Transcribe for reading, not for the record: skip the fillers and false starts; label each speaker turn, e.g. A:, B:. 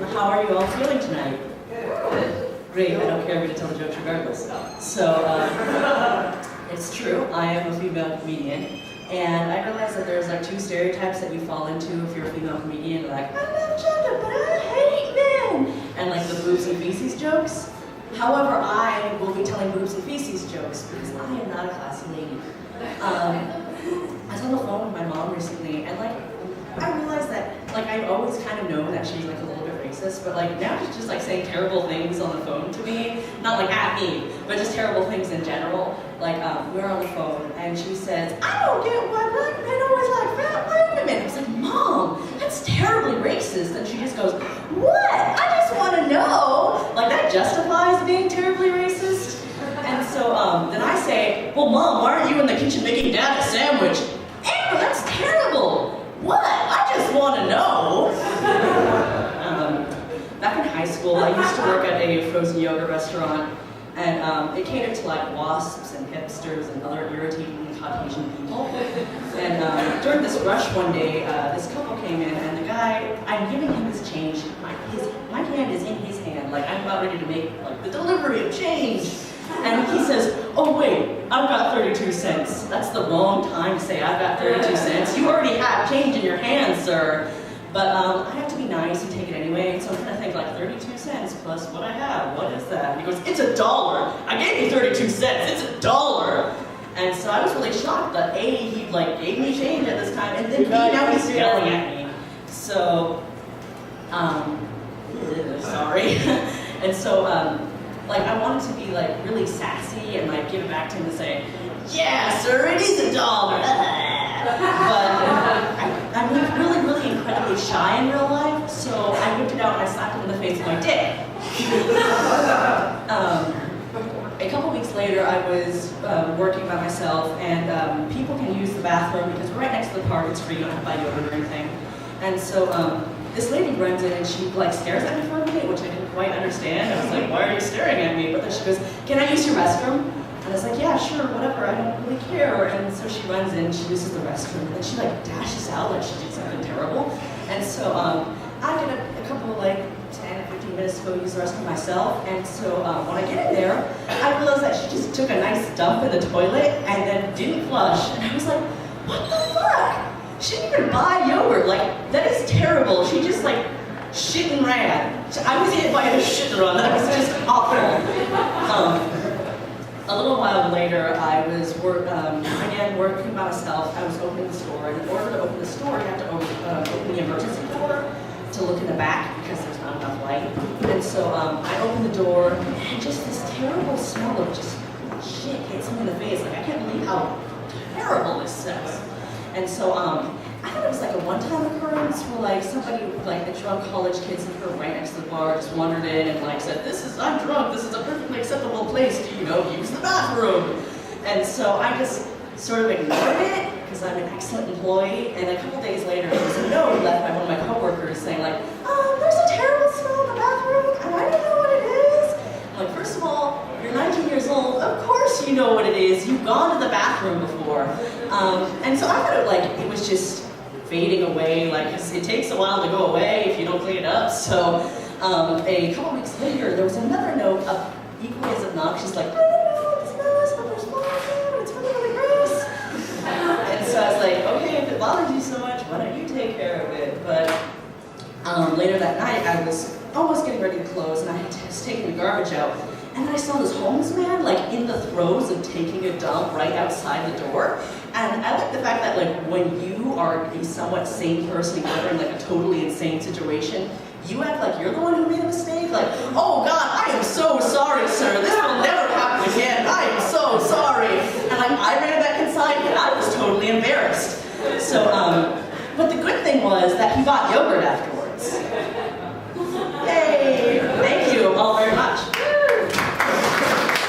A: How are you all feeling tonight? Great, I don't care, I'm going to tell the jokes regardless. So, it's true, I am a female comedian, and I realize that there's like two stereotypes that you fall into if you're a female comedian, like, I love gender, but I hate men, and like the boobs and feces jokes. However, I will be telling boobs and feces jokes because I am not a classy lady. I was on the phone with my mom recently, and like, I realized that, like, I've always kind of known that she's like a little bit racist, but like now she's just like saying terrible things on the phone to me, not like at me, but just terrible things in general. Like, we're on the phone, and she says, I don't get why black men always like fat white women. I was like, Mom, that's terribly racist. And she just goes, what? I just want to know. Like, that justifies being terribly racist? And so then I say, well, Mom, why aren't you in the kitchen making Dad a sandwich? Amber, that's terrible. What? I just want to know. Back in high school, I used to work at a frozen yogurt restaurant, and it catered to like wasps and hipsters and other irritating Caucasian people. And during this rush one day, this couple came in, and the guy, I'm giving him his change. My hand is in his hand, like I'm about ready to make like the delivery of change. And he says, oh wait, I've got 32 cents. That's the wrong time to say I've got 32 cents. You already have change in your hand, sir. But I have to be nice and take it anyway, so I'm trying to think like 32 cents plus what I have, what is that? And he goes, it's $1. I gave you 32 cents, it's $1. And so I was really shocked that A, he like gave me change at this time, and then B, now he's yelling at me. So, sorry. And so, like I wanted to be like really sassy and like give it back to him and say, yeah, sir, it is $1. But I'm really incredibly shy in real life, so I whipped it out and I slapped him in the face with my dick. A couple weeks later, I was working by myself, and people can use the bathroom because we're right next to the park. It's free, you don't have to buy yogurt or anything. And so this lady runs in and she like stares at me for a minute, which I didn't quite understand. I was like, why are you staring at me? But then she goes, can I use your restroom? And I was like, yeah, sure, whatever, I don't really care. And so she runs in, she uses the restroom, and she like dashes out like she did something terrible. And so I get a couple of like 10 or 15 minutes to go use the restroom myself. And so when I get in there, I realized that she just took a nice dump in the toilet and then didn't flush. And I was like, what the fuck? She didn't even buy yogurt, like, that is terrible. She just like shit and ran. I was hit by a shit run, that was just awful. A little while later, I was again working by myself. I was opening the store, and in order to open the store, you have to open the emergency door to look in the back because there's not enough light. And so I opened the door, and just this terrible smell of just shit hits me in the face. Like, I can't believe how terrible this smells. And so I thought it was like a one-time occurrence where like somebody, like a drunk college kid sitting right next to the bar, just wandered in and like said, I'm drunk, this is a perfectly acceptable place to, use the bathroom. And so I just sort of ignored it because I'm an excellent employee. And a couple days later, there was a note left by one of my coworkers saying like, there's a terrible smell in the bathroom and I don't know what it is. I'm like, first of all, you're 19 years old, of course you know what it is. You've gone to the bathroom before. And so I thought it was just fading away, like it takes a while to go away if you don't clean it up. So a couple weeks later, there was another note equally as obnoxious, like, I don't know what it smells, but there's more here, it's really gross. And so I was like, okay, if it bothers you so much, why don't you take care of it? But later that night, I was almost getting ready to close, and I had just taken the garbage out. And then I saw this homeless man, like, in the throes of taking a dump right outside the door. And I like the fact that, like, when you are a somewhat sane person encountering, like, a totally insane situation, you act like you're the one who made a mistake. Like, oh, God, I am so sorry, sir. This will never happen again. I am so sorry. And, like, I ran back inside, and I was totally embarrassed. So, but the good thing was that he bought yogurt afterwards.